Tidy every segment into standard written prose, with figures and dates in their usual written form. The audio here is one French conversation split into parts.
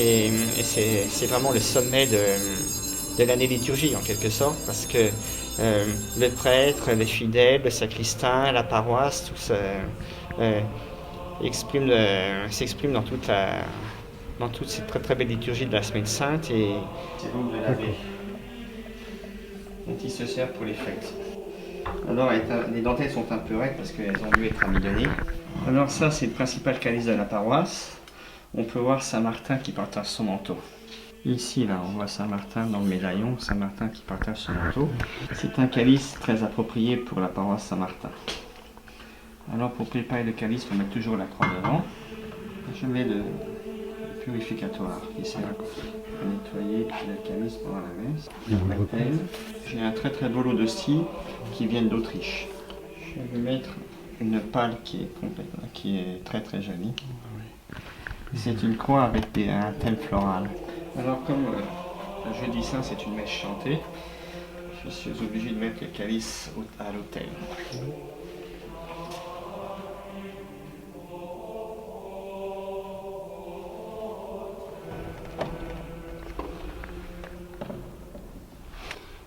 Et c'est vraiment le sommet de l'année liturgie en quelque sorte, parce que le prêtre, les fidèles, le sacristain, la paroisse, tout ça euh, s'exprime dans toute cette très très belle liturgie de la Semaine Sainte et c'est donc de laver dont il se sert pour les fêtes. Alors les dentelles sont un peu raides parce qu'elles ont dû être amidonnées. Alors ça c'est le principal calice de la paroisse. On peut voir Saint-Martin qui partage son manteau. Ici là on voit Saint-Martin dans le médaillon, Saint-Martin qui partage son manteau. C'est un calice très approprié pour la paroisse Saint-Martin. Alors pour préparer le calice, il faut mettre toujours la croix devant. Je mets le purificatoire qui sert à nettoyer le calice pendant la messe. J'ai un très très beau lot d'hosties qui viennent d'Autriche. Je vais mettre une pâle qui est très très jolie. C'est une croix avec un thème floral. Alors comme le jeudi saint c'est une messe chantée, je suis obligé de mettre le calice à l'autel.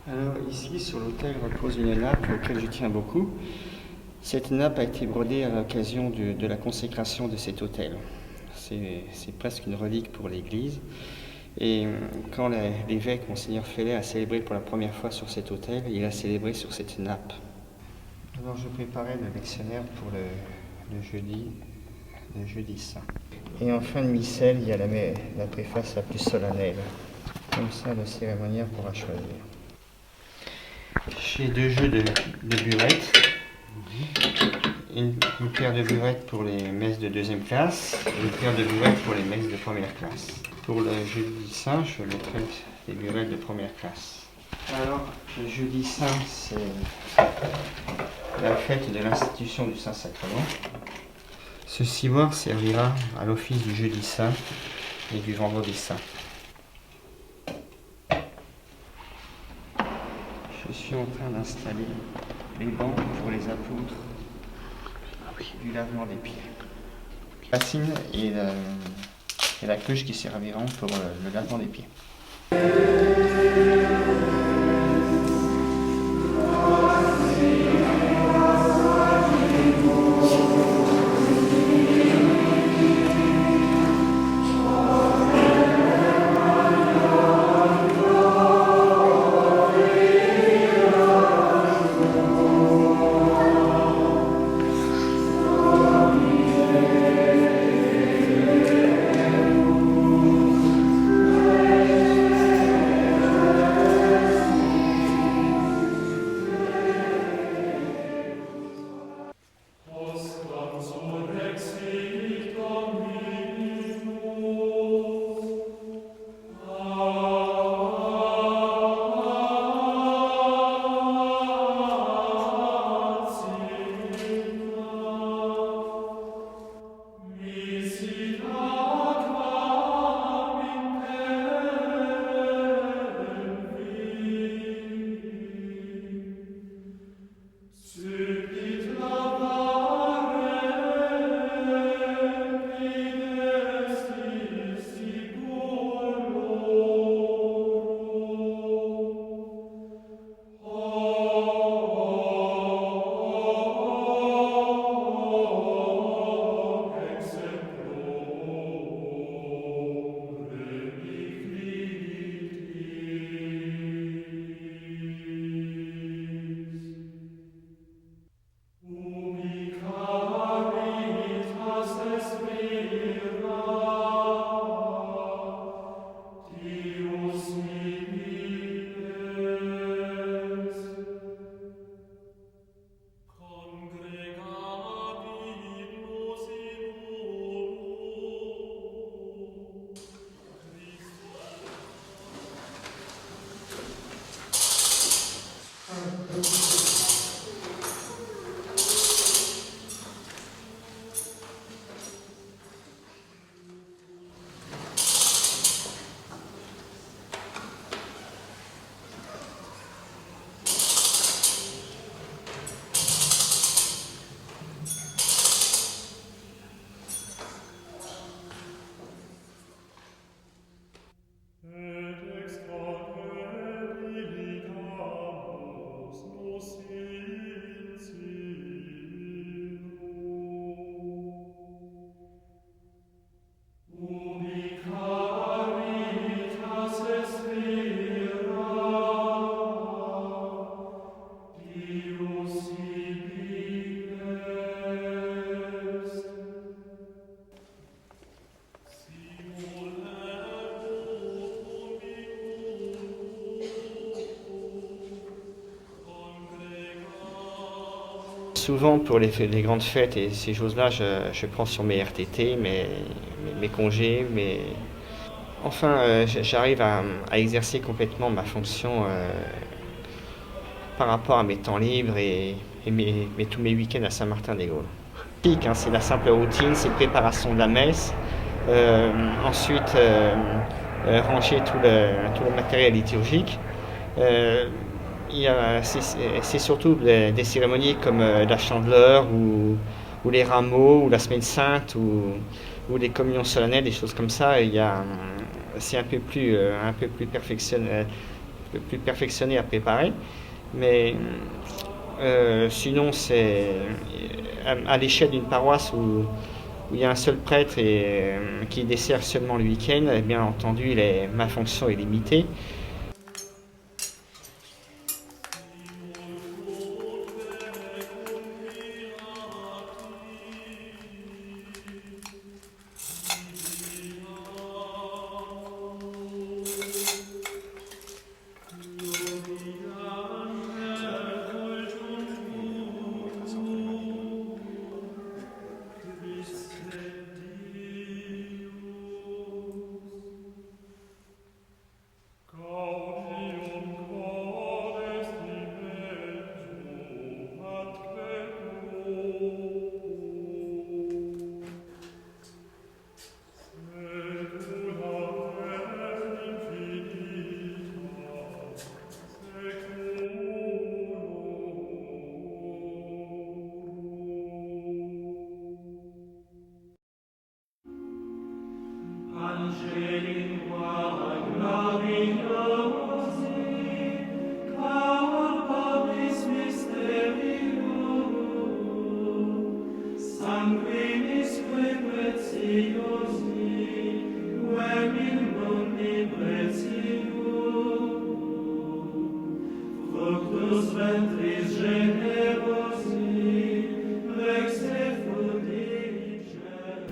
Alors ici sur l'autel repose une nappe auquel je tiens beaucoup. Cette nappe a été brodée à l'occasion de la consécration de cet autel. C'est presque une relique pour l'Église. Et quand l'évêque Monseigneur Feller a célébré pour la première fois sur cet autel, il a célébré sur cette nappe. Alors je préparais le lectionnaire pour le jeudi saint. Et en fin de missel, il y a la préface la plus solennelle. Comme ça, le cérémoniaire pourra choisir. J'ai 2 jeux de burettes. Une paire de burettes pour les messes de 2e classe et une paire de burettes pour les messes de 1re classe. Pour le jeudi saint, je mettrai les burettes de 1re classe. Alors, le jeudi saint, c'est la fête de l'institution du Saint-Sacrement. Ce ciboire servira à l'office du jeudi saint et du vendredi saint. Je suis en train d'installer les bancs pour les apôtres du lavement des pieds. La bassine et la cruche qui serviront pour le lavement des pieds. souvent pour les grandes fêtes et ces choses-là, je prends sur mes RTT, mes congés, enfin, j'arrive à exercer complètement ma fonction par rapport à mes temps libres et tous mes week-ends à Saint-Martin-des-Gaules. C'est la simple routine, c'est préparation de la messe, ensuite ranger tout le matériel liturgique. C'est surtout des cérémonies comme la chandeleur ou les rameaux ou la semaine sainte ou les communions solennelles, des choses comme ça. C'est un peu plus perfectionné à préparer. Mais sinon, c'est à l'échelle d'une paroisse où il y a un seul prêtre et qui dessert seulement le week-end, bien entendu, ma fonction est limitée.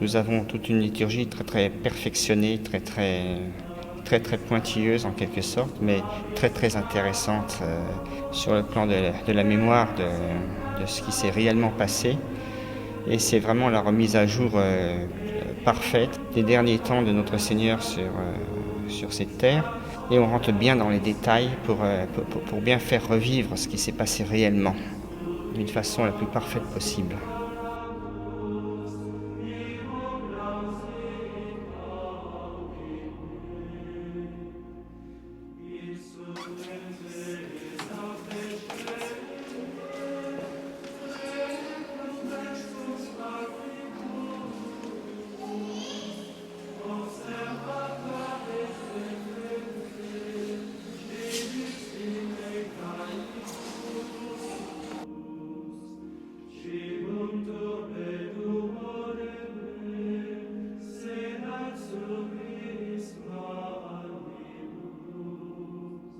Nous avons toute une liturgie très très perfectionnée, très pointilleuse en quelque sorte, mais très intéressante sur le plan de la mémoire de ce qui s'est réellement passé. Et c'est vraiment la remise à jour parfaite des derniers temps de notre Seigneur sur cette terre. Et on rentre bien dans les détails pour bien faire revivre ce qui s'est passé réellement, d'une façon la plus parfaite possible.